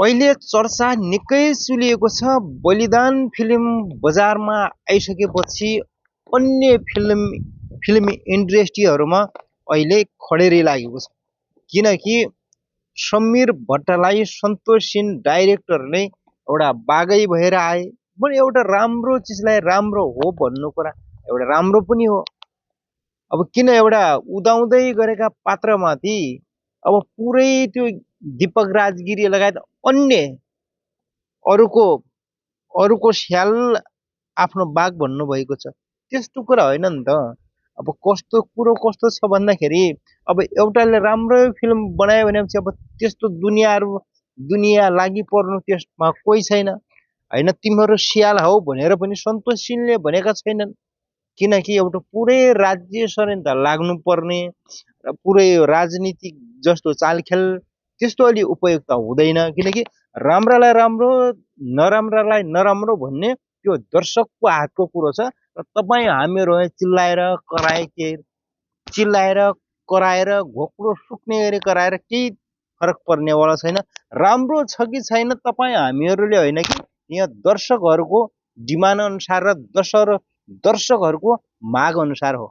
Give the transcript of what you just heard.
अहिले चर्चा निकै सुलिएको छ। बलिदान फिल्म बजारमा आइसकेपछि अन्य फिल्म इन्डस्ट्रीहरूमा अहिले खडेरी लागेको छ। किनकि समीर भट्टलाई सन्तोषहीन डाइरेक्टरले एउटा बागै भएर आए। बरु एउटा राम्रो चिजलाई राम्रो हो भन्नु कुरा एउटा राम्रो पनि हो। अब किन एउटा उदाउँदै गरेका पात्रमाथि अब पुरै त्यो दीपक राजगिरी लगायत अन्य अरूको अरूको स्याल आफ्नो बाग भन्नुभएको छ। त्यस्तो कुरा होइन नि त। अब कस्तो कुरो कस्तो छ भन्दाखेरि अब एउटाले राम्रो फिल्म बनायो भनेपछि अब त्यस्तो दुनियाँ लागि पर्नु त्यसमा कोही छैन। होइन तिमीहरू स्याल हौ भनेर पनि सन्तोषले भनेका छैनन्। किनकि एउटा पुरै राज्य षड्यन्त्र लाग्नुपर्ने र पुरै राजनीतिक जस्तो चालखेल त्यस्तो अलि उपयुक्त हुँदैन। किनकि राम्रालाई राम्रो नराम्रालाई नराम्रो भन्ने त्यो दर्शकको हातको कुरो छ। र तपाईँ हामीहरू चिल्लाएर कराएर घोक्रो सुक्ने गरी कराएर केही फरक पर्नेवाला छैन। राम्रो छ कि छैन तपाईँ हामीहरूले होइन कि यहाँ दर्शकहरूको डिमान्ड अनुसार र दर्शकहरूको माग अनुसार हो।